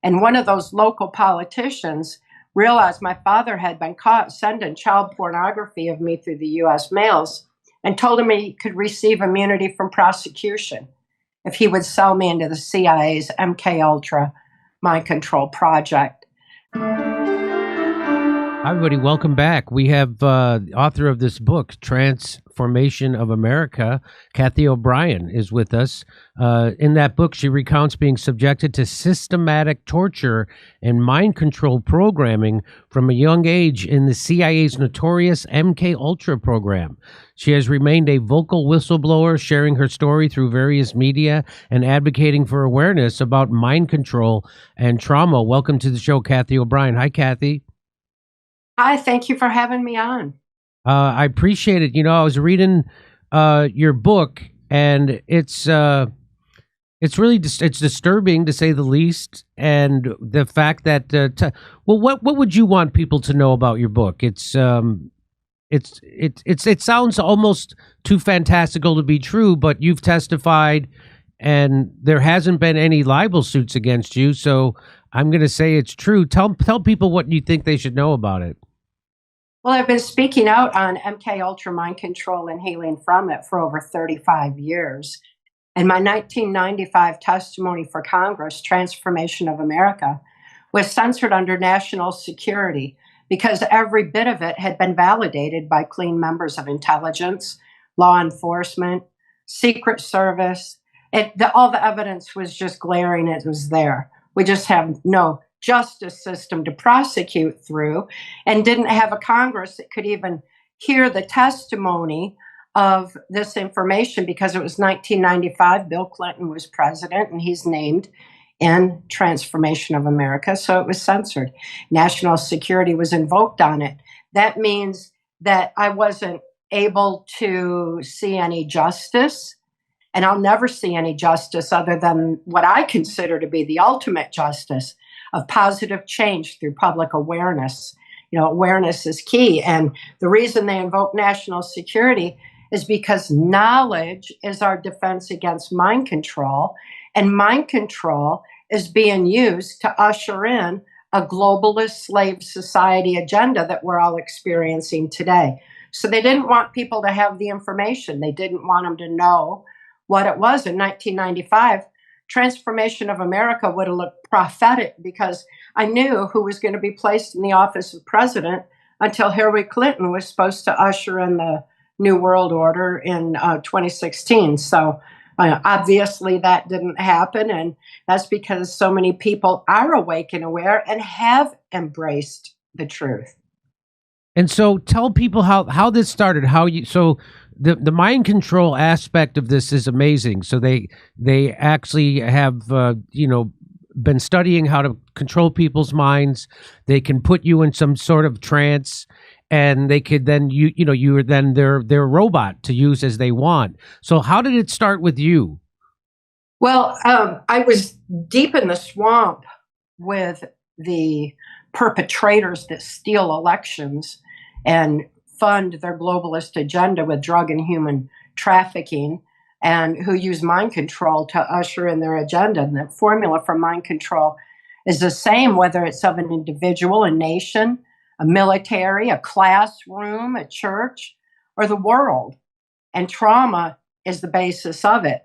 And one of those local politicians realized my father had been caught sending child pornography of me through the U.S. mails and told him he could receive immunity from prosecution if he would sell me into the CIA's MK Ultra mind control project. Hi, everybody. Welcome back. We have author of this book, Transformation of America, Cathy O'Brien, is with us. In that book, she recounts being subjected to systematic torture and mind control programming from a young age in the CIA's notorious MK Ultra program. She has remained a vocal whistleblower, sharing her story through various media and advocating for awareness about mind control and trauma. Welcome to the show, Cathy O'Brien. Hi, Cathy. Hi, thank you for having me on. I appreciate it. You know, I was reading your book, and it's really it's disturbing to say the least. And the fact that what would you want people to know about your book? It sounds almost too fantastical to be true, but you've testified, and there hasn't been any libel suits against you. So I'm going to say it's true. Tell people what you think they should know about it. Well, I've been speaking out on MK Ultra mind control and healing from it for over 35 years. And my 1995 testimony for Congress, Transformation of America, was censored under national security because every bit of it had been validated by clean members of intelligence, law enforcement, Secret Service. All the evidence was just glaring. It was there. We just have no justice system to prosecute through, and didn't have a Congress that could even hear the testimony of this information because it was 1995. Bill Clinton was president, and he's named in Transformation of America, so it was censored. National security was invoked on it. That means that I wasn't able to see any justice, and I'll never see any justice other than what I consider to be the ultimate justice of positive change through public awareness. You know, awareness is key. And the reason they invoke national security is because knowledge is our defense against mind control. And mind control is being used to usher in a globalist slave society agenda that we're all experiencing today. So they didn't want people to have the information. They didn't want them to know what it was. In 1995, Transformation of America would have looked prophetic because I knew who was going to be placed in the office of president until Hillary Clinton was supposed to usher in the New World Order in 2016. So obviously that didn't happen. And that's because so many people are awake and aware and have embraced the truth. And so tell people how this started, the mind control aspect of this is amazing. So they actually have been studying how to control people's minds. They can put you in some sort of trance, and they could then you are then their robot to use as they want. So how did it start with you? Well, I was deep in the swamp with the perpetrators that steal elections and fund their globalist agenda with drug and human trafficking, and who use mind control to usher in their agenda. And the formula for mind control is the same, whether it's of an individual, a nation, a military, a classroom, a church, or the world. And trauma is the basis of it.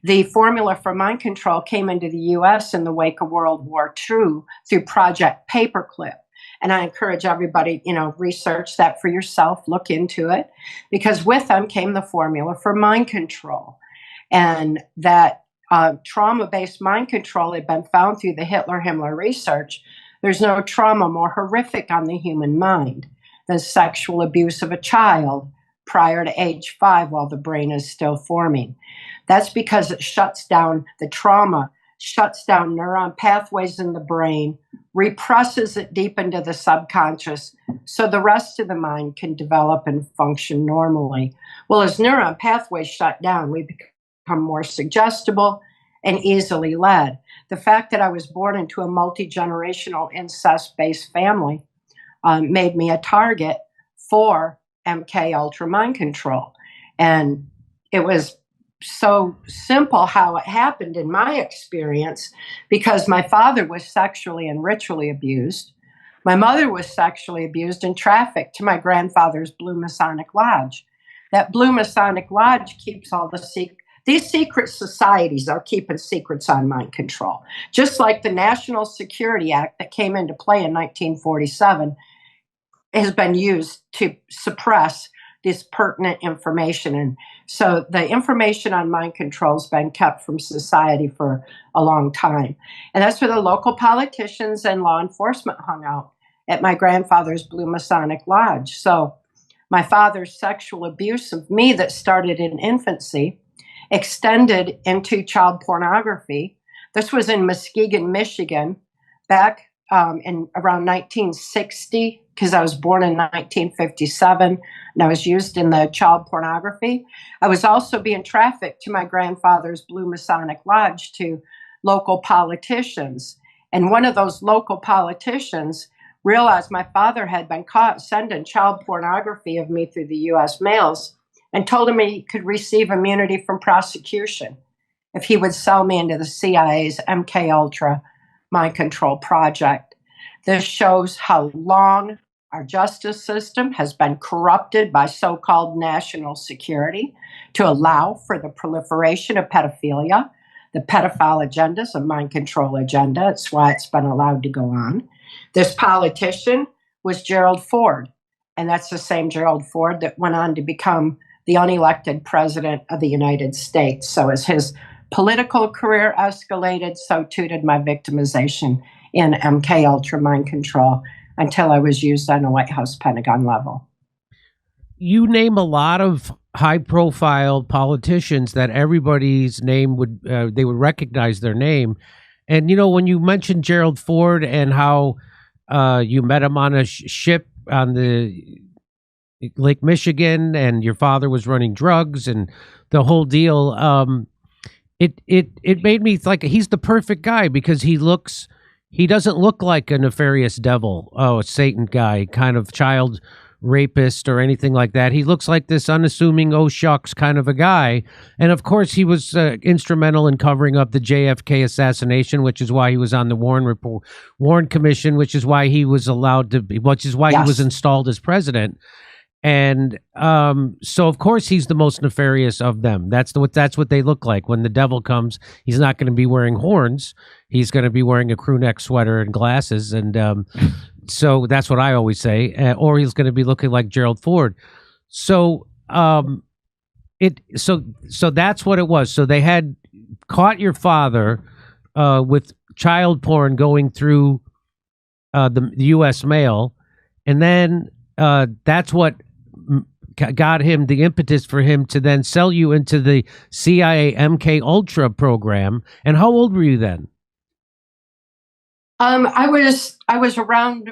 The formula for mind control came into the U.S. in the wake of World War II through Project Paperclip. And I encourage everybody, research that for yourself, look into it, because with them came the formula for mind control. And that trauma-based mind control had been found through the Hitler-Himmler research. There's no trauma more horrific on the human mind than sexual abuse of a child prior to age 5 while the brain is still forming. That's because it shuts down the trauma, shuts down neuron pathways in the brain, represses it deep into the subconscious so the rest of the mind can develop and function normally. Well, as neuron pathways shut down, we become more suggestible and easily led. The fact that I was born into a multi-generational incest-based family made me a target for MK Ultra mind control. And it was so simple how it happened in my experience, because my father was sexually and ritually abused. My mother was sexually abused and trafficked to my grandfather's Blue Masonic Lodge. That Blue Masonic Lodge keeps all these secret societies are keeping secrets on mind control. Just like the National Security Act that came into play in 1947 has been used to suppress this pertinent information. And so the information on mind control has been kept from society for a long time. And that's where the local politicians and law enforcement hung out, at my grandfather's Blue Masonic Lodge. So my father's sexual abuse of me that started in infancy extended into child pornography. This was in Muskegon, Michigan, back in around 1960, because I was born in 1957, and I was used in the child pornography. I was also being trafficked to my grandfather's Blue Masonic Lodge to local politicians. And one of those local politicians realized my father had been caught sending child pornography of me through the U.S. mails, and told him he could receive immunity from prosecution if he would sell me into the CIA's MK Ultra mind control project. This shows how long our justice system has been corrupted by so-called national security to allow for the proliferation of pedophilia, the pedophile agendas, a mind control agenda. It's why it's been allowed to go on. This politician was Gerald Ford, and that's the same Gerald Ford that went on to become the unelected president of the United States. So as his political career escalated, so too did my victimization in MK Ultra mind control, until I was used on a White House Pentagon level. You name a lot of high-profile politicians that everybody's name would they would recognize their name. And when you mentioned Gerald Ford and how you met him on a ship on the Lake Michigan, and your father was running drugs and the whole deal, it made me like he's the perfect guy, because he doesn't look like a nefarious devil, a Satan guy, kind of child rapist or anything like that. He looks like this unassuming, oh shucks kind of a guy. And of course, he was instrumental in covering up the JFK assassination, which is why he was on the Warren Commission, which is why he was allowed to be, which is why he was installed as president. And so of course he's the most nefarious of them. That's what they look like. When the devil comes, he's not going to be wearing horns. He's going to be wearing a crew neck sweater and glasses. And so that's what I always say. Or he's going to be looking like Gerald Ford. So so that's what it was. So they had caught your father with child porn going through the U.S. mail, and then that's what got him the impetus for him to then sell you into the CIA MK Ultra program. And how old were you then? I was around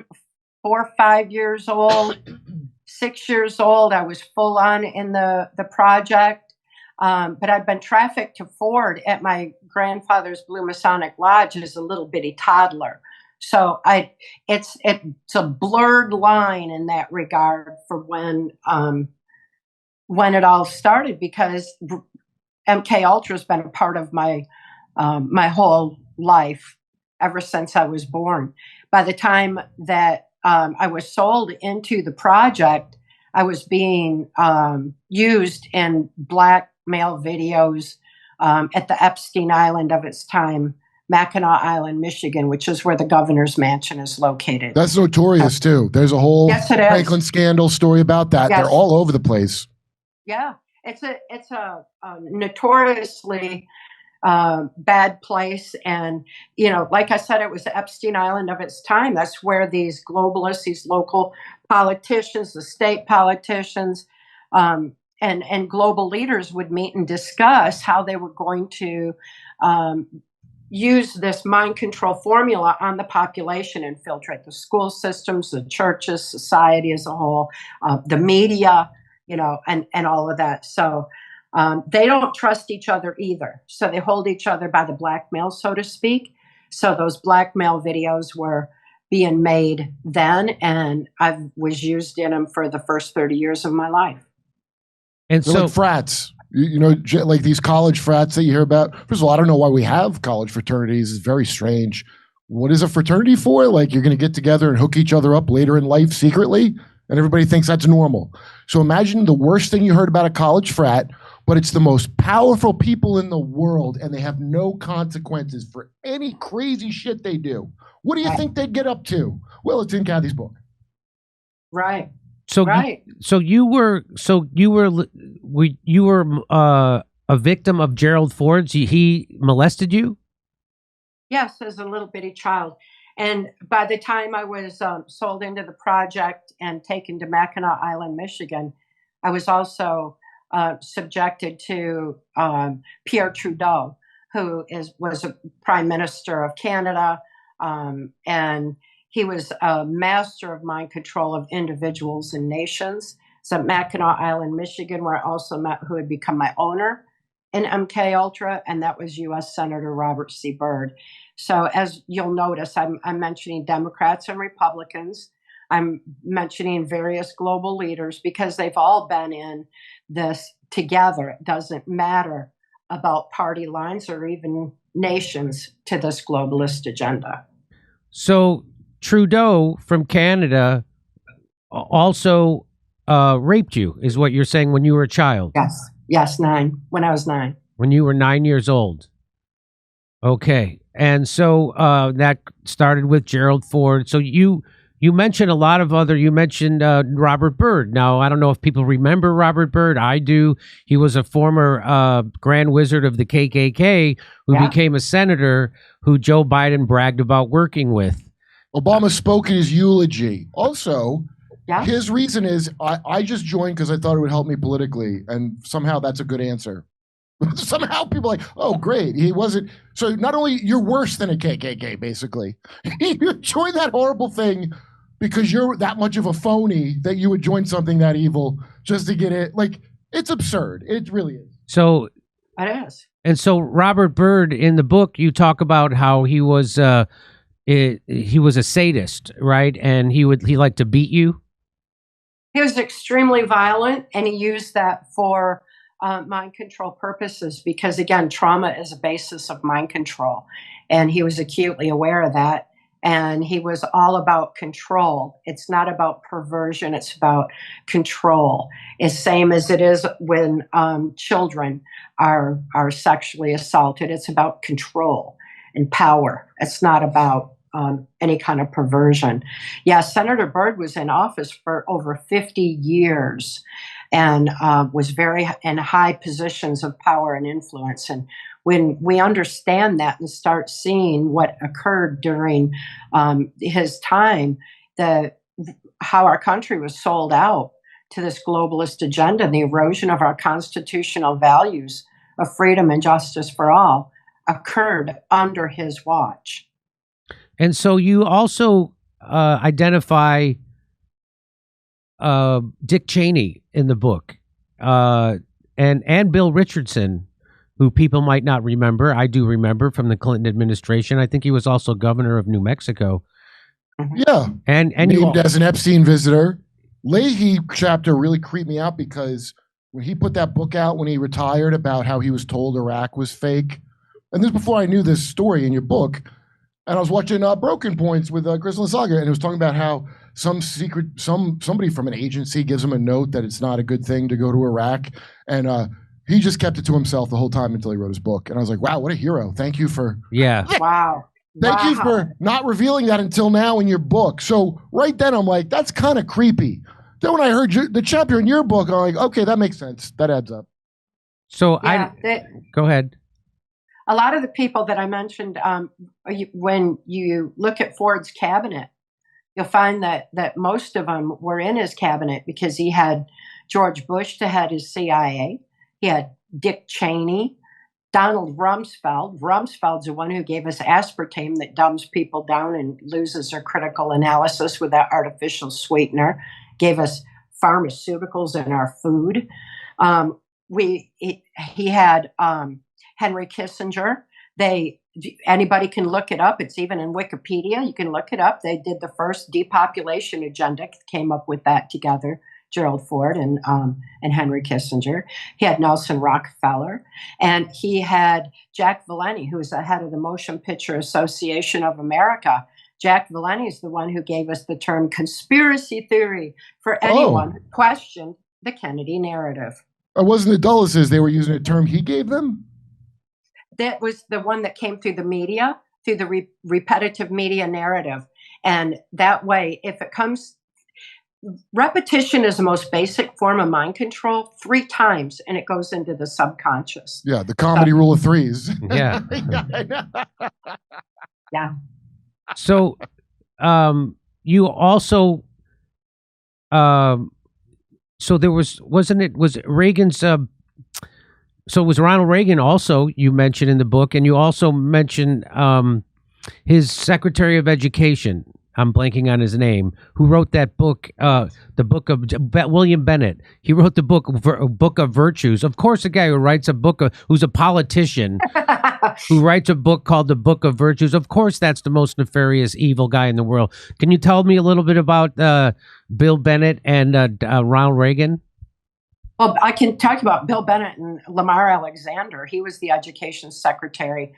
4 or 5 years old, 6 years old. I was full on in the project, but I'd been trafficked to Ford at my grandfather's Blue Masonic Lodge as a little bitty toddler. So it's a blurred line in that regard for when it all started, because MK Ultra has been a part of my my whole life ever since I was born. By the time that I was sold into the project, I was being used in blackmail videos at the Epstein Island of its time, Mackinac Island, Michigan, which is where the governor's mansion is located. That's notorious too. There's a whole Franklin scandal story about that. Yes. They're all over the place. Yeah, it's a notoriously bad place, and like I said, it was the Epstein Island of its time. That's where these globalists, these local politicians, the state politicians, and global leaders would meet and discuss how they were going to use this mind control formula on the population, infiltrate the school systems, the churches, society as a whole, the media, and all of that. So they don't trust each other either. So they hold each other by the blackmail, so to speak. So those blackmail videos were being made then, and I was used in them for the first 30 years of my life. And so like frats. You know, like these college frats that you hear about. First of all, I don't know why we have college fraternities. It's very strange. What is a fraternity for? Like you're going to get together and hook each other up later in life secretly, and everybody thinks that's normal. So imagine the worst thing you heard about a college frat, but it's the most powerful people in the world, and they have no consequences for any crazy shit they do. What do you think they'd get up to? Well, it's in Kathy's book. Right. So, right. You were a victim of Gerald Ford's. He molested you? Yes, as a little bitty child. And by the time I was sold into the project and taken to Mackinac Island, Michigan, I was also subjected to Pierre Trudeau, who was a prime minister of Canada, and he was a master of mind control of individuals and nations. So at Mackinac Island, Michigan, where I also met who had become my owner in MK Ultra, and that was U.S. Senator Robert C. Byrd. So as you'll notice, I'm mentioning Democrats and Republicans. I'm mentioning various global leaders because they've all been in this together. It doesn't matter about party lines or even nations to this globalist agenda. So Trudeau from Canada also raped you, is what you're saying, when you were a child? Yes, 9. When I was 9. When you were 9 years old. Okay. And so that started with Gerald Ford. So you mentioned a lot of other, you mentioned Robert Byrd. Now, I don't know if people remember Robert Byrd. I do. He was a former Grand Wizard of the KKK who became a senator who Joe Biden bragged about working with. Obama spoke in his eulogy. Also, his reason is, I just joined because I thought it would help me politically, and somehow that's a good answer. Somehow people are like, oh, great. He wasn't. So not only you're worse than a KKK, basically. You joined that horrible thing because you're that much of a phony that you would join something that evil just to get it. Like, it's absurd. It really is. So it is. And so Robert Byrd, in the book, you talk about how he was a sadist, right? And he liked to beat you. He was extremely violent, and he used that for mind control purposes because, again, trauma is a basis of mind control. And he was acutely aware of that. And he was all about control. It's not about perversion. It's about control. It's same as it is when children are sexually assaulted. It's about control and power. It's not about any kind of perversion. Yeah, Senator Byrd was in office for over 50 years and was very in high positions of power and influence. And when we understand that and start seeing what occurred during his time, how our country was sold out to this globalist agenda and the erosion of our constitutional values of freedom and justice for all occurred under his watch. And so you also identify Dick Cheney in the book, and Bill Richardson, who people might not remember. I do remember from the Clinton administration. I think he was also governor of New Mexico. Yeah, and named as an Epstein visitor. Leahy chapter really creeped me out because when he put that book out when he retired about how he was told Iraq was fake, and this is before I knew this story in your book. And I was watching Broken Points with Chris Lasaga, and it was talking about how somebody from an agency gives him a note that it's not a good thing to go to Iraq, and he just kept it to himself the whole time until he wrote his book. And I was like, wow, what a hero! Thank you for Thank you for not revealing that until now in your book. So right then I'm like, that's kind of creepy. Then when I heard the chapter in your book, I'm like, okay, that makes sense. That adds up. So go ahead. A lot of the people that I mentioned, when you look at Ford's cabinet, you'll find that most of them were in his cabinet because he had George Bush to head his CIA. He had Dick Cheney, Donald Rumsfeld. Rumsfeld's the one who gave us aspartame that dumbs people down and loses their critical analysis with that artificial sweetener. Gave us pharmaceuticals in our food. He had Henry Kissinger. Anybody can look it up. It's even in Wikipedia. You can look it up. They did the first depopulation agenda, came up with that together. Gerald Ford and Henry Kissinger. He had Nelson Rockefeller, and he had Jack Valenti, who was the head of the Motion Picture Association of America. Jack Valenti is the one who gave us the term conspiracy theory for anyone who questioned the Kennedy narrative. Or wasn't it Dulles they were using a term he gave them? That was the one that came through the media, through the repetitive media narrative. And that way, if it comes, repetition is the most basic form of mind control 3 times, and it goes into the subconscious. Yeah, the comedy rule of 3s. Yeah. Yeah. So you also, so there was Reagan's, so it was Ronald Reagan also you mentioned in the book, and you also mentioned his Secretary of Education, I'm blanking on his name, who wrote that book, the book of William Bennett. He wrote the book of Virtues. Of course, a guy who writes a book who's a politician, who writes a book called the Book of Virtues. Of course, that's the most nefarious, evil guy in the world. Can you tell me a little bit about Bill Bennett and Ronald Reagan? Well, I can talk about Bill Bennett and Lamar Alexander. He was the education secretary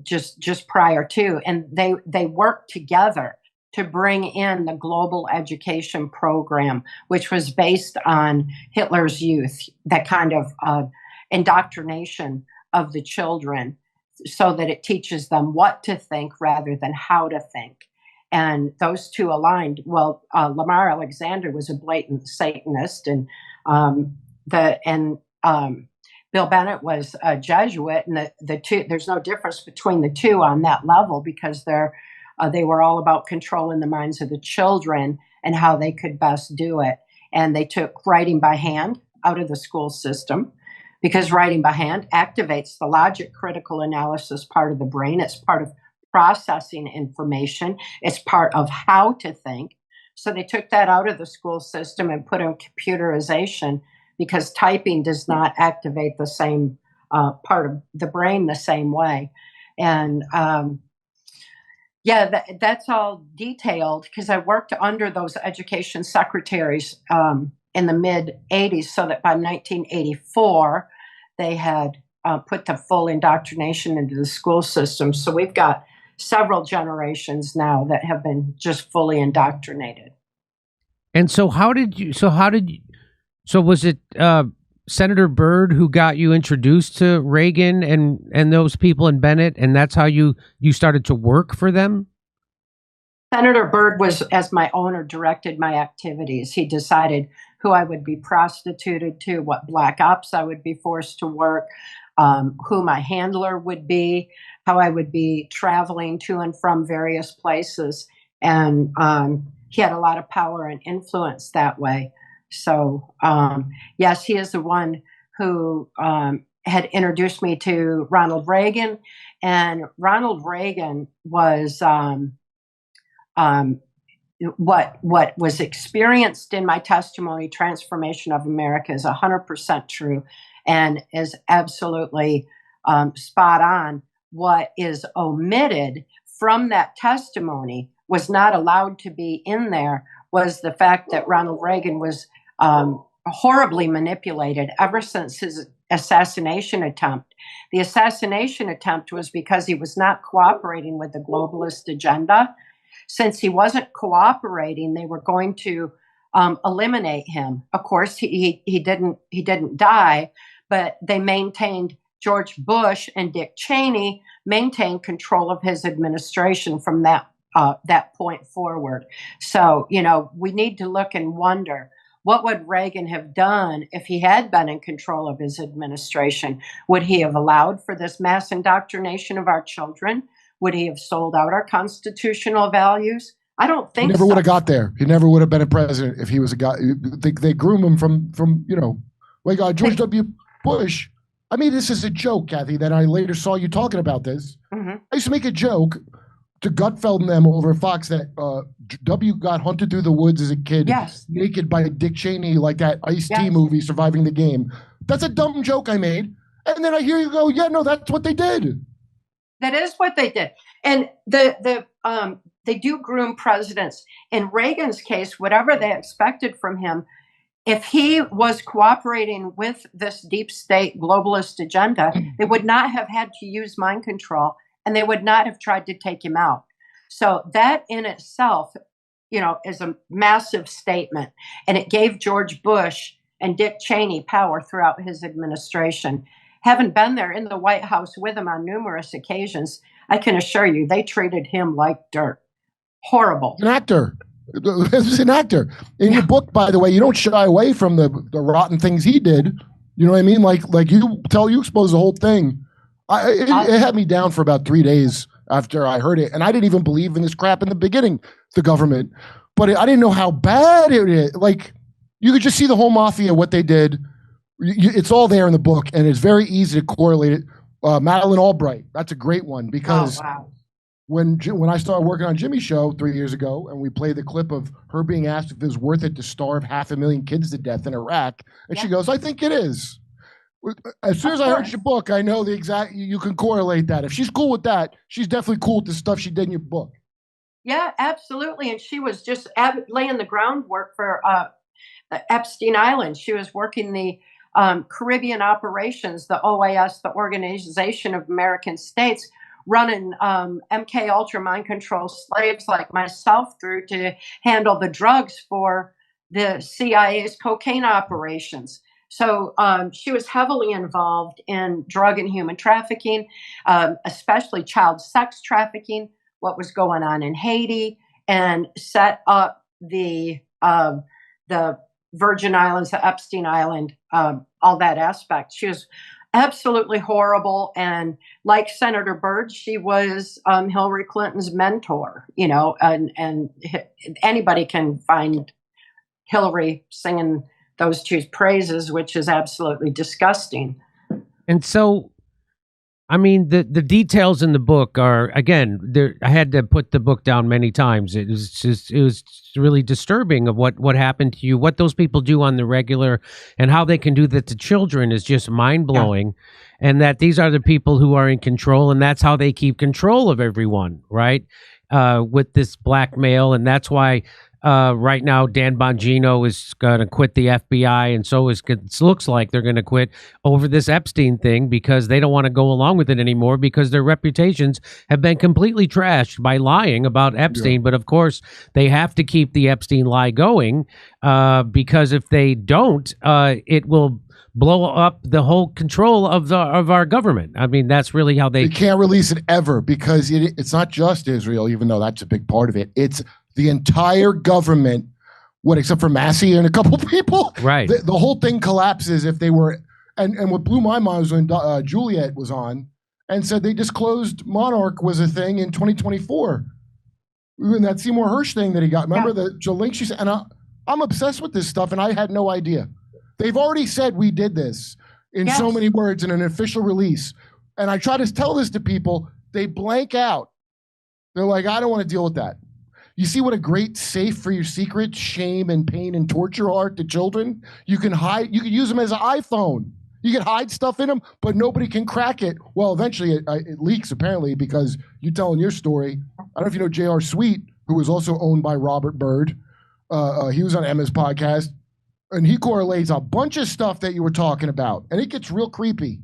just prior to, and they worked together to bring in the global education program, which was based on Hitler's youth, that kind of indoctrination of the children, so that it teaches them what to think rather than how to think. And those two aligned. Well, Lamar Alexander was a blatant Satanist, and Bill Bennett was a Jesuit, and the two, there's no difference between the two on that level, because they were all about controlling the minds of the children and how they could best do it. And they took writing by hand out of the school system, because writing by hand activates the logic critical analysis part of the brain. It's part of processing information. It's part of how to think. So they took that out of the school system and put in computerization, because typing does not activate the same part of the brain the same way. And that's all detailed, because I worked under those education secretaries in the mid 80s, so that by 1984, they had put the full indoctrination into the school system. So we've got several generations now that have been just fully indoctrinated. And so so was it Senator Byrd who got you introduced to Reagan and those people in Bennett, and that's how you started to work for them? Senator Byrd was, as my owner, directed my activities. He decided who I would be prostituted to, what black ops I would be forced to work, who my handler would be, how I would be traveling to and from various places. And he had a lot of power and influence that way. So, yes, he is the one who had introduced me to Ronald Reagan. And Ronald Reagan was what was experienced in my testimony, Transformation of America, is 100% true and is absolutely spot on. What is omitted from that testimony, was not allowed to be in there, was the fact that Ronald Reagan was horribly manipulated ever since his assassination attempt. The assassination attempt was because he was not cooperating with the globalist agenda. Since he wasn't cooperating, they were going to eliminate him. Of course, he didn't die, but they maintained, George Bush and Dick Cheney maintained control of his administration from that point forward. So, we need to look and wonder, what would Reagan have done if he had been in control of his administration? Would he have allowed for this mass indoctrination of our children? Would he have sold out our constitutional values? I don't think he never would have got there. He never would have been a president if he was a guy. They groom him from George W. Bush. I mean, this is a joke, Kathy, that I later saw you talking about this. Mm-hmm. I used to make a joke to Gutfeld and them over Fox that W got hunted through the woods as a kid, yes, naked by Dick Cheney, like that Ice-T movie, Surviving the Game. That's a dumb joke I made. And then I hear you go, yeah, no, that's what they did. That is what they did. And they do groom presidents. In Reagan's case, whatever they expected from him, if he was cooperating with this deep state globalist agenda, they would not have had to use mind control, and they would not have tried to take him out. So that in itself, is a massive statement. And it gave George Bush and Dick Cheney power throughout his administration. Having been there in the White House with him on numerous occasions, I can assure you they treated him like dirt. Horrible. An actor. He's an actor. In your book, by the way, you don't shy away from the rotten things he did. You know what I mean? Like you expose the whole thing. It had me down for about 3 days after I heard it. And I didn't even believe in this crap in the beginning, the government. But I didn't know how bad it is. Like, you could just see the whole mafia, what they did. It's all there in the book, and it's very easy to correlate it. Madeleine Albright, that's a great one, because when I started working on Jimmy's show 3 years ago, and we played the clip of her being asked if it was worth it to starve 500,000 kids to death in Iraq, and she goes, "I think it is." As soon as I heard your book, I know you can correlate that. If she's cool with that, she's definitely cool with the stuff she did in your book. Yeah, absolutely. And she was just laying the groundwork for Epstein Island. She was working the Caribbean operations, the OAS, the Organization of American States, running MK Ultra mind control slaves like myself through to handle the drugs for the CIA's cocaine operations. So she was heavily involved in drug and human trafficking, especially child sex trafficking, what was going on in Haiti, and set up the Virgin Islands, the Epstein Island, all that aspect. She was absolutely horrible. And like Senator Byrd, she was Hillary Clinton's mentor, and anybody can find Hillary singing those two praises, which is absolutely disgusting. And so, I mean, the details in the book are, again, I had to put the book down many times. It was really disturbing of what happened to you, what those people do on the regular, and how they can do that to children is just mind blowing. Yeah. And that these are the people who are in control, and that's how they keep control of everyone, right? With this blackmail, and that's why. Right now, Dan Bongino is going to quit the FBI, and so it looks like they're going to quit over this Epstein thing because they don't want to go along with it anymore because their reputations have been completely trashed by lying about Epstein. Yeah. But of course, they have to keep the Epstein lie going because if they don't, it will blow up the whole control of our government. I mean, that's really how they can't release it ever because it's not just Israel, even though that's a big part of it. It's the entire government, except for Massey and a couple people, right? The whole thing collapses if they were. And what blew my mind was when Juliet was on and said they disclosed Monarch was a thing in 2024. Even that Seymour Hersh thing that he got. Remember the link she said? And I'm obsessed with this stuff, and I had no idea. They've already said we did this in so many words in an official release. And I try to tell this to people, they blank out. They're like, I don't want to deal with that. You see what a great safe for your secrets, shame and pain and torture are to children? You can use them as an iPhone. You can hide stuff in them, but nobody can crack it. Well, eventually it leaks, apparently, because you're telling your story. I don't know if you know J.R. Sweet, who was also owned by Robert Byrd. He was on Emma's podcast, and he correlates a bunch of stuff that you were talking about, and it gets real creepy.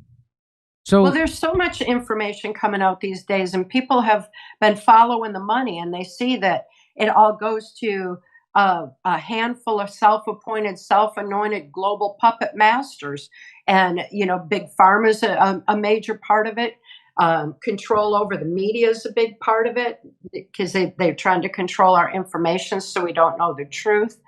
Well, there's so much information coming out these days, and people have been following the money, and they see that it all goes to a handful of self-appointed, self-anointed global puppet masters. And, Big Pharma is a major part of it. Control over the media is a big part of it because they're trying to control our information so we don't know the truth.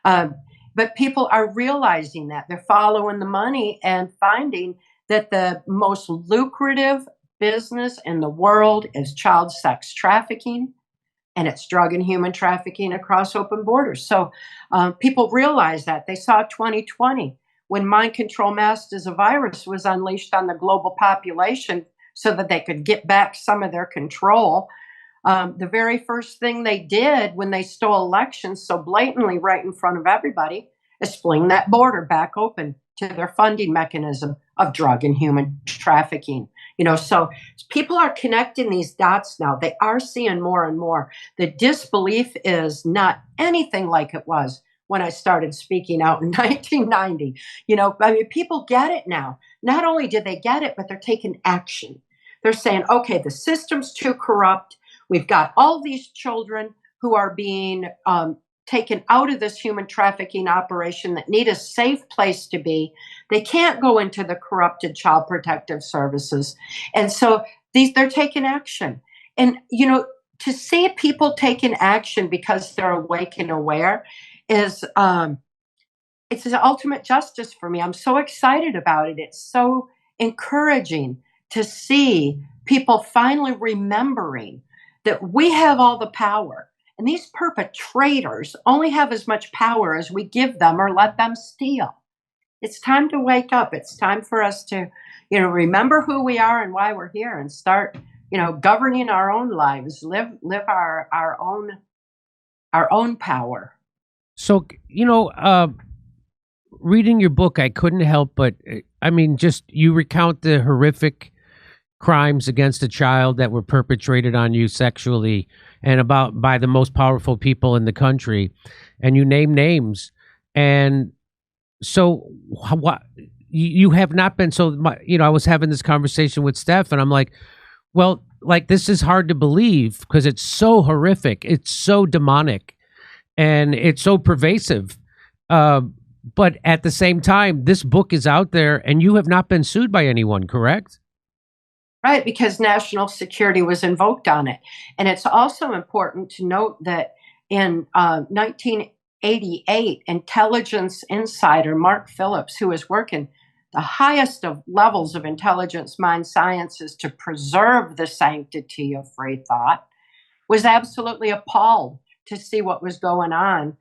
But people are realizing that. They're following the money and finding that the most lucrative business in the world is child sex trafficking. And it's drug and human trafficking across open borders. So people realize that. They saw 2020 when mind control masked as a virus was unleashed on the global population so that they could get back some of their control. The very first thing they did when they stole elections so blatantly right in front of everybody is fling that border back open to their funding mechanism of drug and human trafficking. So people are connecting these dots now. They are seeing more and more. The disbelief is not anything like it was when I started speaking out in 1990. I mean, people get it now. Not only do they get it, but they're taking action. They're saying, okay, the system's too corrupt. We've got all these children who are being taken out of this human trafficking operation that need a safe place to be. They can't go into the corrupted child protective services. And so they're taking action. And, to see people taking action because they're awake and aware is it's the ultimate justice for me. I'm so excited about it. It's so encouraging to see people finally remembering that we have all the power. And these perpetrators only have as much power as we give them or let them steal. It's time to wake up. It's time for us to, remember who we are and why we're here, and start, governing our own lives, live our own power. So, reading your book, I couldn't help but, just you recount the horrific crimes against a child that were perpetrated on you sexually and by the most powerful people in the country, and you name names. And so what you have not been, I was having this conversation with Steph, and I'm like, well, this is hard to believe because it's so horrific. It's so demonic and it's so pervasive. But at the same time, this book is out there and you have not been sued by anyone, correct? Right, because national security was invoked on it. And it's also important to note that in 1988, intelligence insider Mark Phillips, who was working the highest of levels of intelligence mind sciences to preserve the sanctity of free thought, was absolutely appalled to see what was going on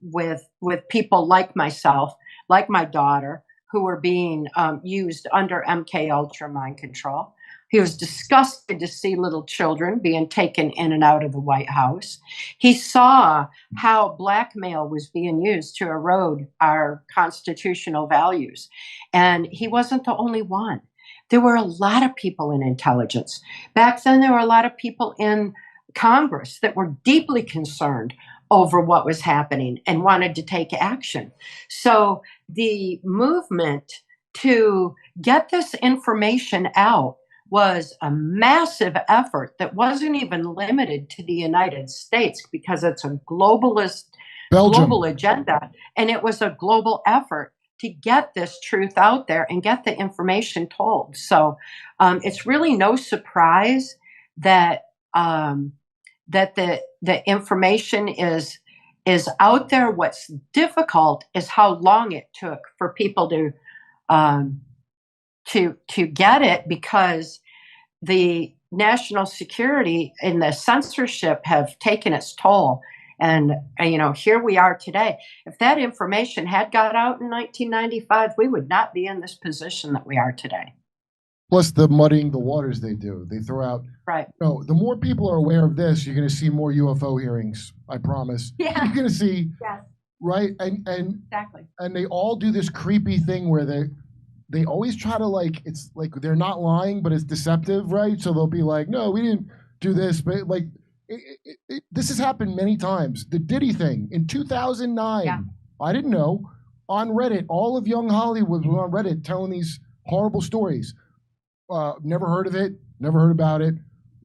with people like myself, like my daughter, who were being used under MK Ultra mind control. He was disgusted to see little children being taken in and out of the White House. He saw how blackmail was being used to erode our constitutional values. And he wasn't the only one. There were a lot of people in intelligence. Back then, there were a lot of people in Congress that were deeply concerned over what was happening and wanted to take action. So the movement to get this information out was a massive effort that wasn't even limited to the United States, because it's a globalist global agenda, and it was a global effort to get this truth out there and get the information told. So it's really no surprise that that the information is out there. What's difficult is how long it took for people to get it, because the national security and the censorship have taken its toll. And, here we are today. If that information had got out in 1995, we would not be in this position that we are today. Plus the muddying the waters they do. They throw out, right. The more people are aware of this, you're going to see more UFO hearings, I promise. Yeah. You're going to see, yes. Right? And exactly. And they all do this creepy thing where they always try to it's like they're not lying, but it's deceptive, right? So they'll be like, no, we didn't do this, but this has happened many times. The Diddy thing in 2009, yeah. I didn't know, on Reddit, all of young Hollywood was on Reddit telling these horrible stories. Never heard of it, never heard about it.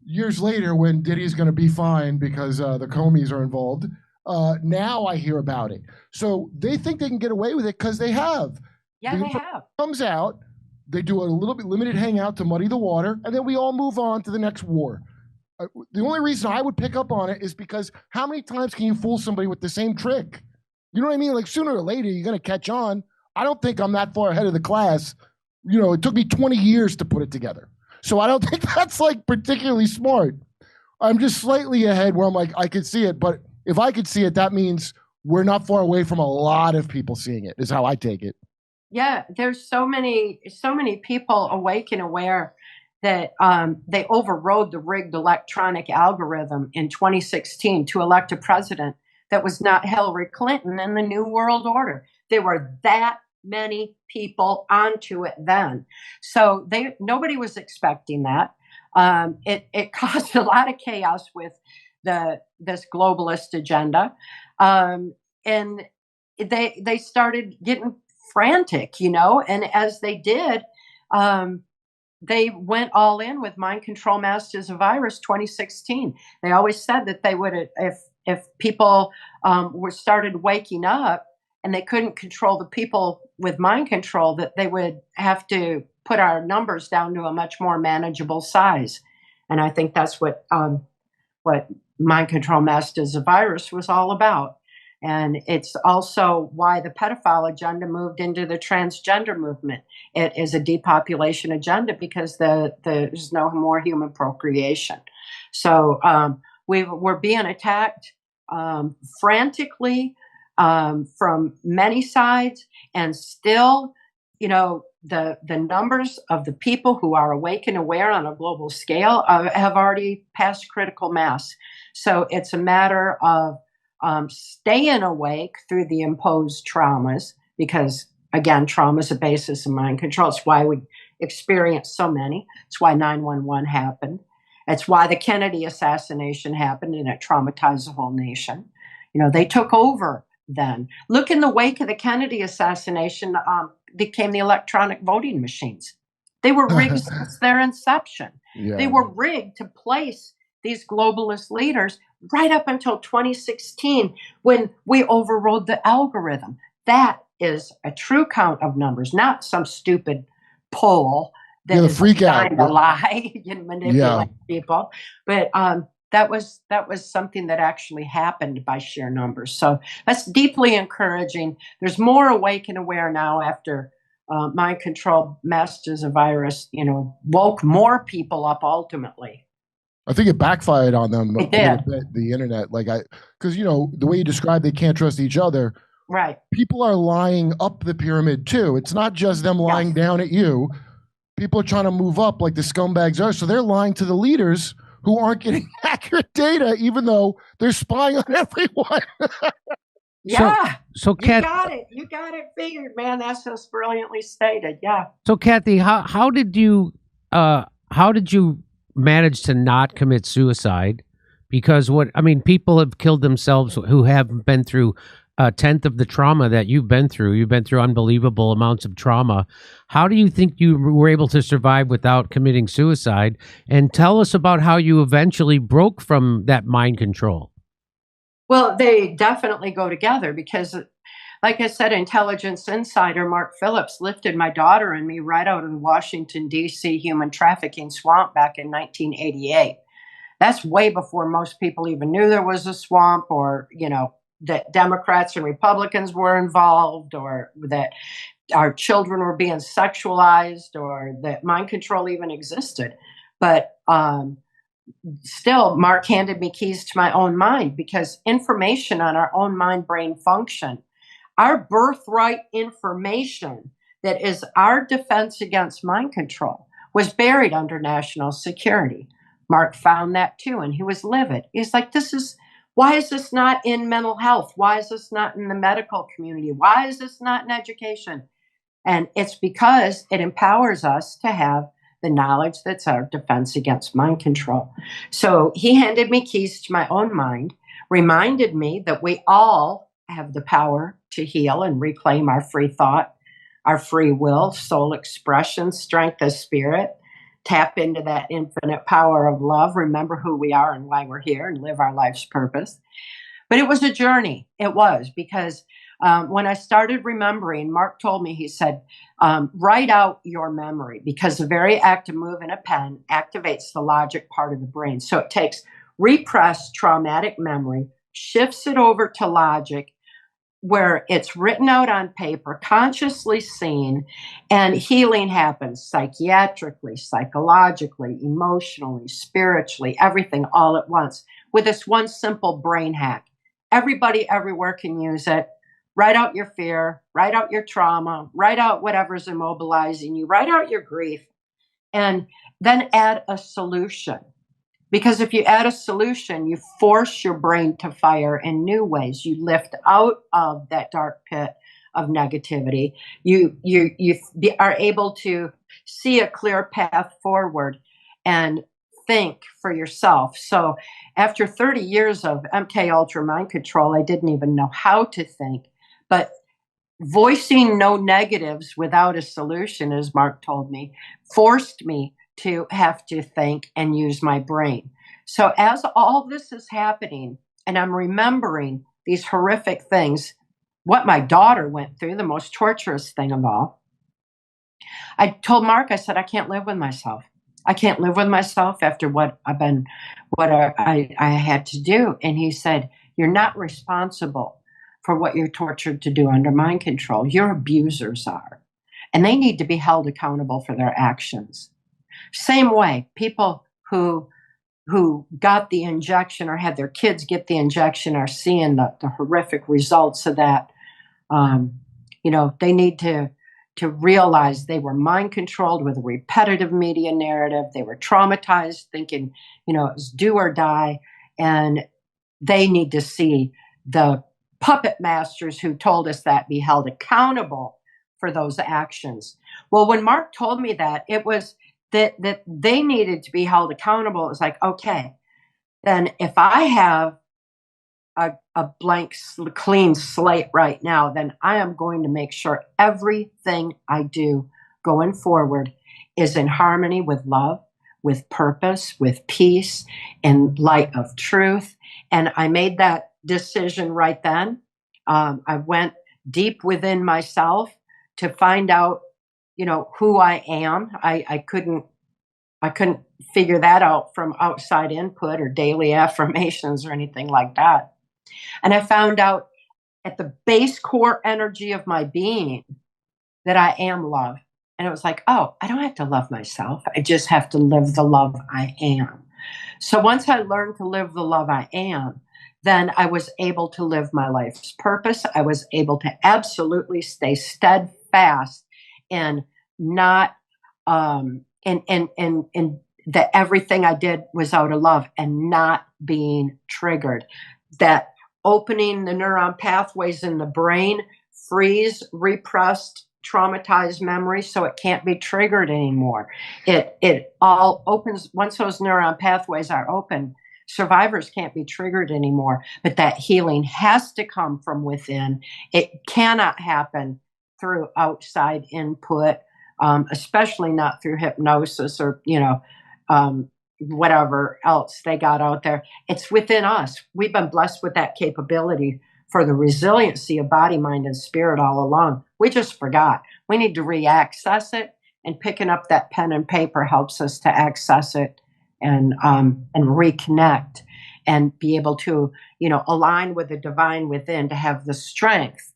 Years later, when Diddy's going to be fine because the Comeys are involved, now I hear about it. So they think they can get away with it because they have. Yeah, they have. Comes out, they do a little bit limited hangout to muddy the water, and then we all move on to the next war. The only reason I would pick up on it is because how many times can you fool somebody with the same trick? You know what I mean? Like, sooner or later, you're going to catch on. I don't think I'm that far ahead of the class. It took me 20 years to put it together. So I don't think that's particularly smart. I'm just slightly ahead where I'm like, I could see it. But if I could see it, that means we're not far away from a lot of people seeing it, is how I take it. Yeah, there's so many people awake and aware that they overrode the rigged electronic algorithm in 2016 to elect a president that was not Hillary Clinton in the New World Order. There were that many people onto it then. So nobody was expecting that. It caused a lot of chaos with this globalist agenda. And they started getting frantic, and as they did, they went all in with Mind Control Masters of Virus 2016. They always said that they would, if people were started waking up and they couldn't control the people with mind control, that they would have to put our numbers down to a much more manageable size. And I think that's what Mind Control Masters of Virus was all about. And it's also why the pedophile agenda moved into the transgender movement. It is a depopulation agenda because there's no more human procreation. So we're being attacked frantically from many sides, and still, the numbers of the people who are awake and aware on a global scale have already passed critical mass. So it's a matter of staying awake through the imposed traumas, because again, trauma is a basis of mind control. It's why we experience so many. It's why 9/11 happened. It's why the Kennedy assassination happened, and it traumatized the whole nation. They took over then. Look, in the wake of the Kennedy assassination, became the electronic voting machines. They were rigged since their inception. Yeah. They were rigged to place these globalist leaders right up until 2016, when we overrode the algorithm. That is a true count of numbers, not some stupid poll that is designed to lie and manipulate people. But that was something that actually happened by sheer numbers. So that's deeply encouraging. There's more awake and aware now after Mind Control Masters of Virus, woke more people up ultimately. I think it backfired on them. It did. The internet, because the way you describe, they can't trust each other. Right. People are lying up the pyramid too. It's not just them lying down at you. People are trying to move up like the scumbags are. So they're lying to the leaders who aren't getting accurate data, even though they're spying on everyone. Yeah. So you got it figured, man. That's just brilliantly stated. Yeah. So Kathy, how did you manage to not commit suicide? Because people have killed themselves who have been through a tenth of the trauma that you've been through. You've been through unbelievable amounts of trauma. How do you think you were able to survive without committing suicide? And tell us about how you eventually broke from that mind control. Well, they definitely go together because, like I said, intelligence insider Mark Phillips lifted my daughter and me right out of the Washington, D.C. human trafficking swamp back in 1988. That's way before most people even knew there was a swamp, or, that Democrats and Republicans were involved, or that our children were being sexualized, or that mind control even existed. But still, Mark handed me keys to my own mind, because information on our own mind-brain function, our birthright information that is our defense against mind control, was buried under national security. Mark found that too, and he was livid. He's like, why is this not in mental health? Why is this not in the medical community? Why is this not in education? And it's because it empowers us to have the knowledge that's our defense against mind control. So he handed me keys to my own mind, reminded me that we all have the power to heal and reclaim our free thought, our free will, soul expression, strength of spirit, tap into that infinite power of love, remember who we are and why we're here, and live our life's purpose. But it was a journey. It was, because when I started remembering, Mark told me, he said, write out your memory, because the very act of moving a pen activates the logic part of the brain. So it takes repressed traumatic memory, shifts it over to logic, where it's written out on paper, consciously seen, and healing happens psychiatrically, psychologically, emotionally, spiritually, everything all at once, with this one simple brain hack. Everybody everywhere can use it. Write out your fear, write out your trauma, write out whatever's immobilizing you, write out your grief, and then add a solution. Because if you add a solution, you force your brain to fire in new ways. You lift out of that dark pit of negativity. You are able to see a clear path forward and think for yourself. So after 30 years of MK Ultra mind control, I didn't even know how to think. But voicing no negatives without a solution, as Mark told me, forced me to have to think and use my brain. So as all this is happening, and I'm remembering these horrific things, what my daughter went through, the most torturous thing of all, I told Mark, I said, I can't live with myself. I can't live with myself after what I had to do. And he said, you're not responsible for what you're tortured to do under mind control. Your abusers are. And they need to be held accountable for their actions. Same way, people who got the injection or had their kids get the injection are seeing the horrific results of that. They need to realize they were mind controlled with a repetitive media narrative. They were traumatized, thinking, it was do or die. And they need to see the puppet masters who told us that be held accountable for those actions. Well, when Mark told me that, it was that they needed to be held accountable. It was like, okay, then if I have a blank, clean slate right now, then I am going to make sure everything I do going forward is in harmony with love, with purpose, with peace, in light of truth. And I made that decision right then. I went deep within myself to find out, who I am. I couldn't figure that out from outside input or daily affirmations or anything like that. And I found out at the base core energy of my being that I am love. And it was like, oh, I don't have to love myself. I just have to live the love I am. So once I learned to live the love I am, then I was able to live my life's purpose. I was able to absolutely stay steadfast and not in that everything I did was out of love and not being triggered. That opening the neuron pathways in the brain frees repressed, traumatized memory so it can't be triggered anymore. It all opens once those neuron pathways are open. Survivors can't be triggered anymore, but that healing has to come from within. It cannot happen through outside input, especially not through hypnosis or, whatever else they got out there. It's within us. We've been blessed with that capability for the resiliency of body, mind, and spirit all along. We just forgot. We need to re-access it, and picking up that pen and paper helps us to access it and reconnect and be able to, align with the divine within to have the strength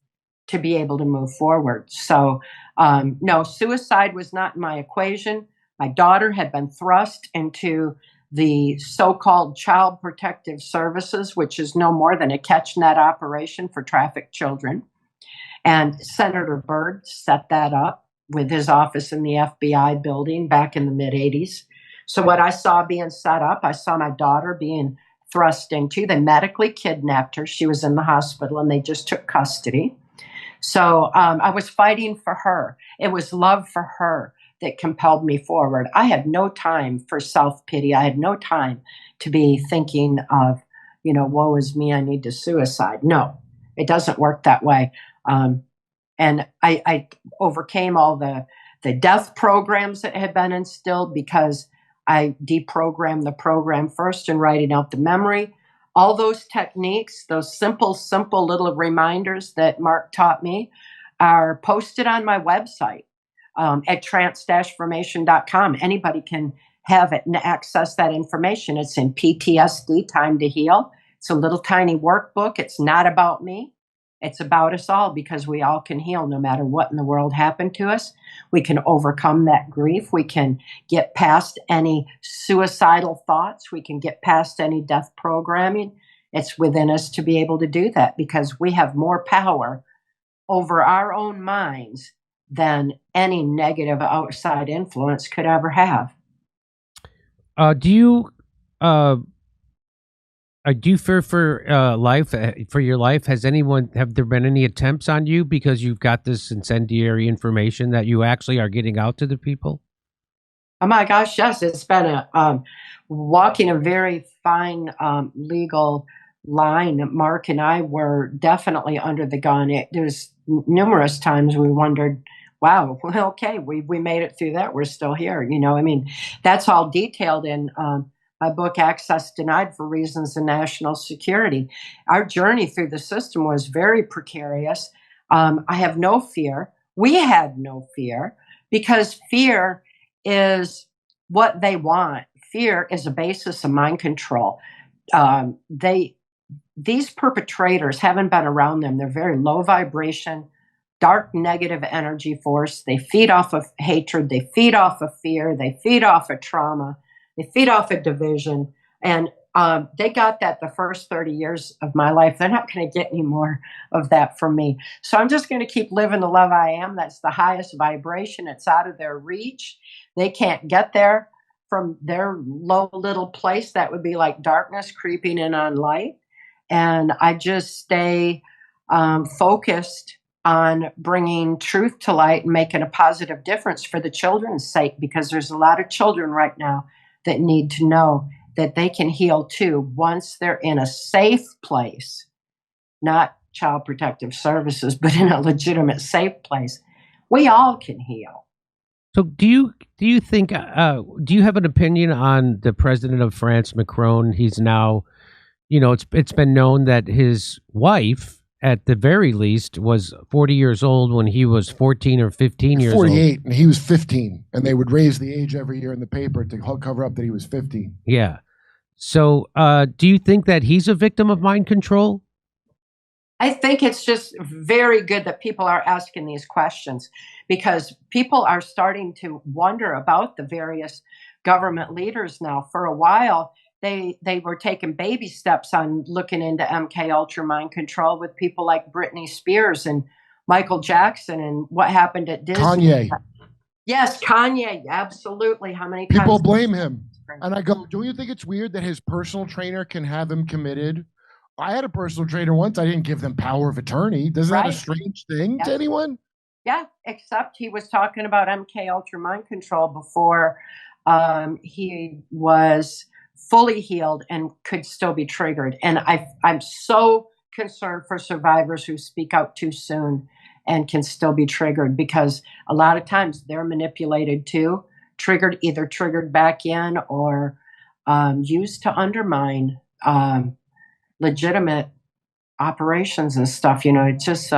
to be able to move forward. So, no, suicide was not in my equation. My daughter had been thrust into the so-called Child Protective Services, which is no more than a catch net operation for trafficked children. And Senator Byrd set that up with his office in the FBI building back in the mid-'80s. So what I saw being set up, I saw my daughter being thrust into. They medically kidnapped her. She was in the hospital, and they just took custody. So I was fighting for her. It was love for her that compelled me forward. I had no time for self-pity. I had no time to be thinking of, woe is me, I need to suicide. No, it doesn't work that way. And I overcame all the death programs that had been instilled because I deprogrammed the program first and writing out the memory. All those techniques, those simple little reminders that Mark taught me are posted on my website at trance-formation.com. Anybody can have it and access that information. It's in PTSD, Time to Heal. It's a little tiny workbook. It's not about me. It's about us all, because we all can heal no matter what in the world happened to us. We can overcome that grief. We can get past any suicidal thoughts. We can get past any death programming. It's within us to be able to do that, because we have more power over our own minds than any negative outside influence could ever have. Do you fear for life, for your life? Have there been any attempts on you because you've got this incendiary information that you actually are getting out to the people? Oh my gosh, yes. It's been walking a very fine legal line, Mark and I were definitely under the gun. There's numerous times we wondered, wow, well, okay, we made it through that. We're still here. I mean, that's all detailed in my book, Access Denied for Reasons of National Security. Our journey through the system was very precarious. I have no fear. We had no fear because fear is what they want. Fear is a basis of mind control. These perpetrators haven't been around them. They're very low vibration, dark negative energy force. They feed off of hatred. They feed off of fear. They feed off of trauma. They feed off of division. And they got that the first 30 years of my life. They're not going to get any more of that from me. So I'm just going to keep living the love I am. That's the highest vibration. It's out of their reach. They can't get there from their low little place. That would be like darkness creeping in on light. And I just stay focused on bringing truth to light and making a positive difference for the children's sake, because there's a lot of children right now that need to know that they can heal too once they're in a safe place, not Child Protective Services, but in a legitimate safe place. We all can heal. So do you think, do you have an opinion on the president of France, Macron? He's now, it's been known that his wife, at the very least, was 40 years old when he was 14 or 15 years old. 48, and he was 15. And they would raise the age every year in the paper to cover up that he was 15. Yeah. So do you think that he's a victim of mind control? I think it's just very good that people are asking these questions, because people are starting to wonder about the various government leaders now. For a while, they were taking baby steps on looking into MK Ultra mind control with people like Britney Spears and Michael Jackson and what happened at Disney. Kanye. Yes, Kanye, absolutely. How many people times blame him? And I go, do you think it's weird that his personal trainer can have him committed? I had a personal trainer once. I didn't give them power of attorney. Isn't that a strange thing to anyone? Yeah, except he was talking about MK Ultra mind control before he was fully healed and could still be triggered. And I'm so concerned for survivors who speak out too soon and can still be triggered, because a lot of times they're manipulated too, either triggered back in or used to undermine legitimate operations and stuff. It's just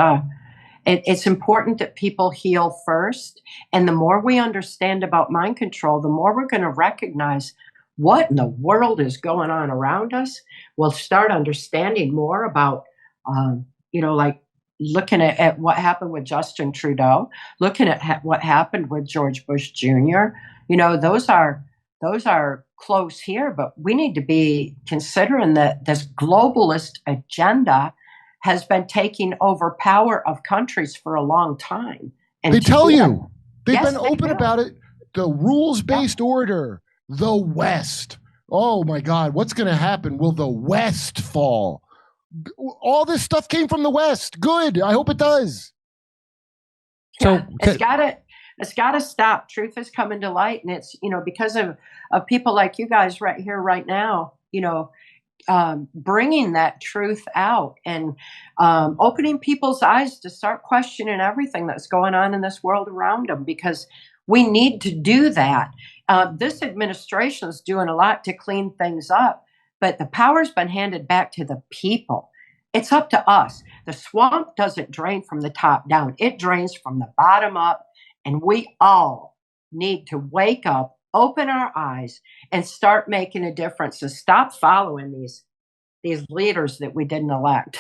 it's important that people heal first, and the more we understand about mind control, the more we're going to recognize what in the world is going on around us. We'll start understanding more about like looking at what happened with Justin Trudeau, looking at what happened with George Bush Jr. Those are close here, but we need to be considering that this globalist agenda has been taking over power of countries for a long time. And they tell you. They've yes, been open about it. The rules-based order, the West. Oh my God, what's going to happen? Will the West fall? All this stuff came from the West. Good. I hope it does. So it's got to stop. Truth is coming to light, and it's because of people like you guys right here, right now. Bringing that truth out and opening people's eyes to start questioning everything that's going on in this world around them, because we need to do that. This administration is doing a lot to clean things up, but the power's been handed back to the people. It's up to us. The swamp doesn't drain from the top down. It drains from the bottom up, and we all need to wake up, open our eyes, and start making a difference, and stop following these leaders that we didn't elect.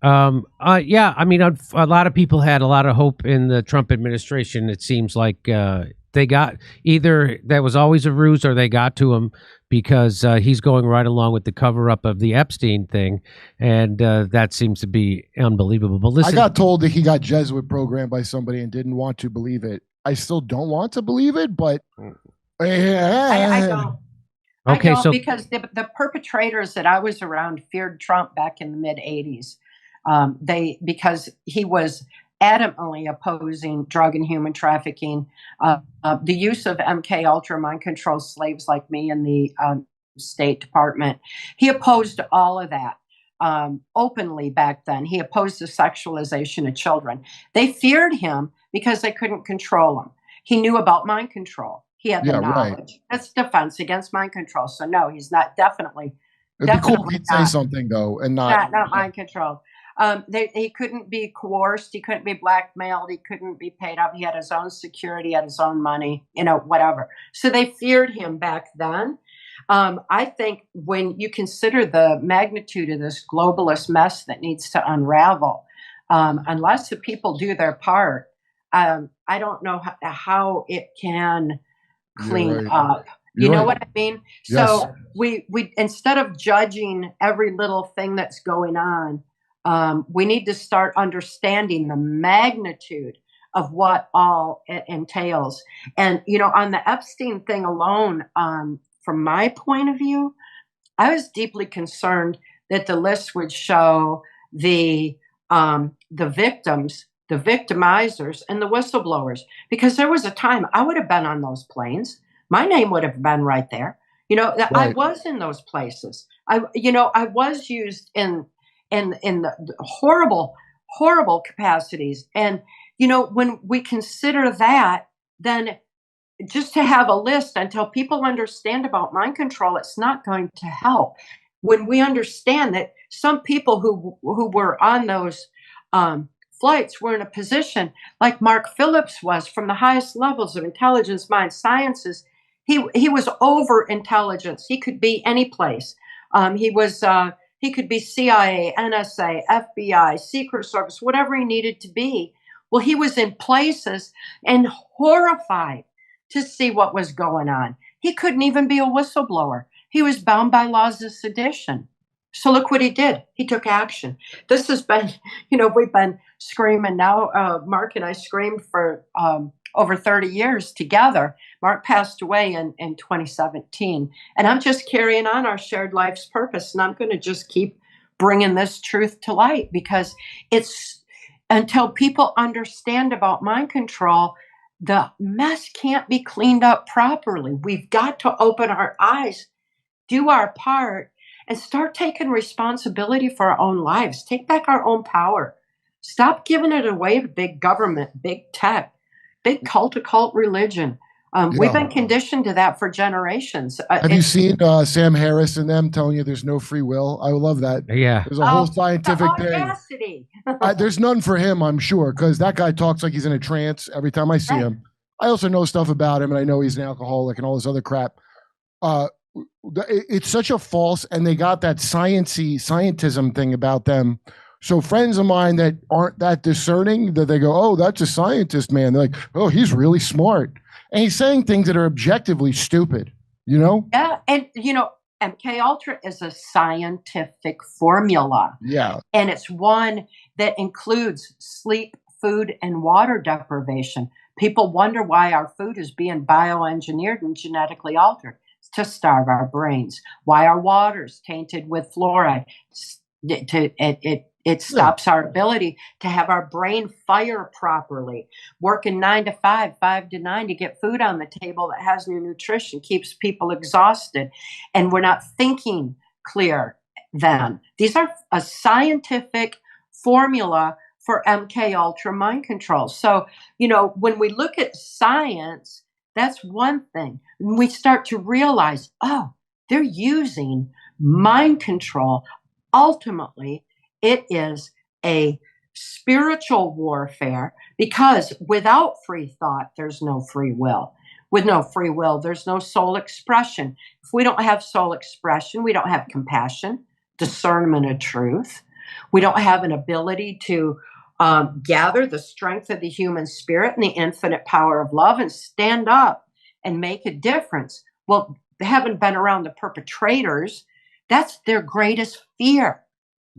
Yeah, I mean, a lot of people had a lot of hope in the Trump administration. It seems like they got either that was always a ruse, or they got to him because he's going right along with the cover up of the Epstein thing, and that seems to be unbelievable. But listen, I got told that he got Jesuit programmed by somebody and didn't want to believe it. I still don't want to believe it, but I don't. Okay, so because the perpetrators that I was around feared Trump back in the mid '80s. Because he was adamantly opposing drug and human trafficking, the use of MK Ultra mind control slaves like me in the State Department. He opposed all of that openly back then. He opposed the sexualization of children. They feared him because they couldn't control him. He knew about mind control. He had the knowledge. Right. That's defense against mind control. So no, he's not definitely. It'd be cool if he'd say something though, and not mind control. He couldn't be coerced. He couldn't be blackmailed. He couldn't be paid up. He had his own security, had his own money, whatever. So they feared him back then. I think when you consider the magnitude of this globalist mess that needs to unravel, unless the people do their part, I don't know how it can clean up. You know what I mean? Yes. So we instead of judging every little thing that's going on, we need to start understanding the magnitude of what all it entails. And, on the Epstein thing alone, from my point of view, I was deeply concerned that the list would show the victims, the victimizers, and the whistleblowers, because there was a time I would have been on those planes. My name would have been right there. Right. I was in those places. I was used in the horrible, horrible capacities. And, when we consider that, then just to have a list until people understand about mind control, it's not going to help. When we understand that some people who were on those flights were in a position like Mark Phillips was, from the highest levels of intelligence, mind sciences, he was over intelligence. He could be any place. He could be CIA, NSA, FBI, Secret Service, whatever he needed to be. Well, he was in places and horrified to see what was going on. He couldn't even be a whistleblower. He was bound by laws of sedition. So look what he did. He took action. This has been, we've been screaming now. Mark and I screamed for over 30 years together. Mark passed away in 2017. And I'm just carrying on our shared life's purpose. And I'm going to just keep bringing this truth to light, because it's until people understand about mind control, the mess can't be cleaned up properly. We've got to open our eyes, do our part, and start taking responsibility for our own lives. Take back our own power. Stop giving it away to big government, big tech, big cult religion. We've been conditioned to that for generations. Have you seen Sam Harris and them telling you there's no free will? I love that. Yeah. There's a whole scientific thing. There's none for him, I'm sure, because that guy talks like he's in a trance every time I see him. I also know stuff about him, and I know he's an alcoholic and all this other crap. It's such a false, and they got that scientism thing about them. So friends of mine that aren't that discerning, that they go, oh, that's a scientist, man. They're like, oh, he's really smart. And he's saying things that are objectively stupid, Yeah, and, MK Ultra is a scientific formula. Yeah. And it's one that includes sleep, food, and water deprivation. People wonder why our food is being bioengineered and genetically altered to starve our brains. Why our water's tainted with fluoride. It stops our ability to have our brain fire properly. Working 9 to 5, 5 to 9 to get food on the table that has new nutrition keeps people exhausted. And we're not thinking clear then. These are a scientific formula for MK Ultra mind control. So, when we look at science, that's one thing. When we start to realize, oh, they're using mind control. Ultimately, it is a spiritual warfare, because without free thought, there's no free will. With no free will, there's no soul expression. If we don't have soul expression, we don't have compassion, discernment of truth. We don't have an ability to gather the strength of the human spirit and the infinite power of love and stand up and make a difference. Well, having been around the perpetrators, that's their greatest fear.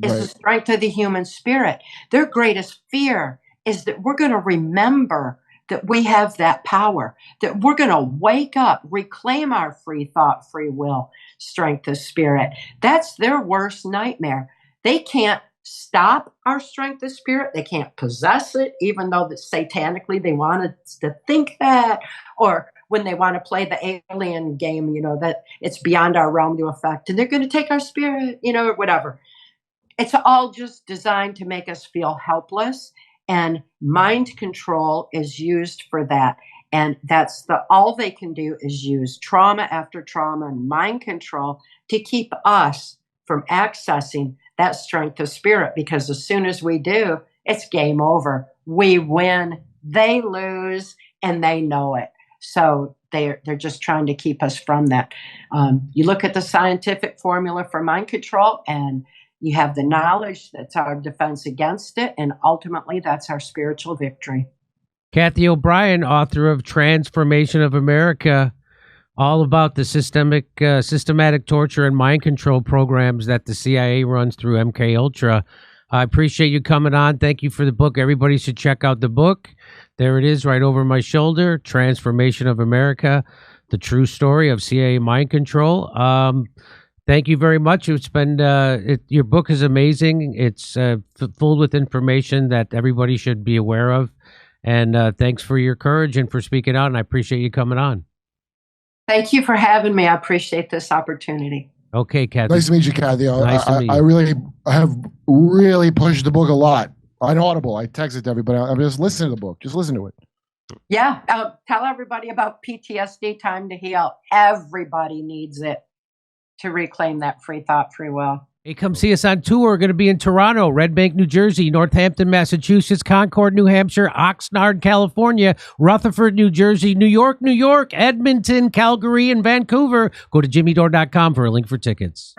Is the strength of the human spirit. Their greatest fear is that we're going to remember that we have that power, that we're going to wake up, reclaim our free thought, free will, strength of spirit. That's their worst nightmare. They can't stop our strength of spirit. They can't possess it, even though that satanically they want us to think that, or when they want to play the alien game, that it's beyond our realm to affect, and they're going to take our spirit, or whatever. It's all just designed to make us feel helpless, and mind control is used for that. And that's all they can do is use trauma after trauma and mind control to keep us from accessing that strength of spirit. Because as soon as we do, it's game over. We win, they lose, and they know it. So they're just trying to keep us from that. You look at the scientific formula for mind control, and you have the knowledge that's our defense against it, and ultimately that's our spiritual victory. Cathy O'Brien, author of Transformation of America, all about the systematic torture and mind control programs that the CIA runs through MK Ultra. I appreciate you coming on. Thank you for the book. Everybody should check out the book. There it is right over my shoulder, Transformation of America, the true story of CIA mind control. Thank you very much. It's been your book is amazing. It's full with information that everybody should be aware of. And thanks for your courage and for speaking out. And I appreciate you coming on. Thank you for having me. I appreciate this opportunity. Okay, Cathy. Nice to meet you, Cathy. Nice to meet you. I have really pushed the book a lot on Audible. I texted to everybody. I'm just listening to the book. Just listen to it. Yeah. Tell everybody about PTSD, Time to Heal. Everybody needs it to reclaim that free thought, free will. Hey, come see us on tour. We're going to be in Toronto, Red Bank, New Jersey, Northampton, Massachusetts, Concord, New Hampshire, Oxnard, California, Rutherford, New Jersey, New York, Edmonton, Calgary, and Vancouver. Go to jimmydore.com for a link for tickets.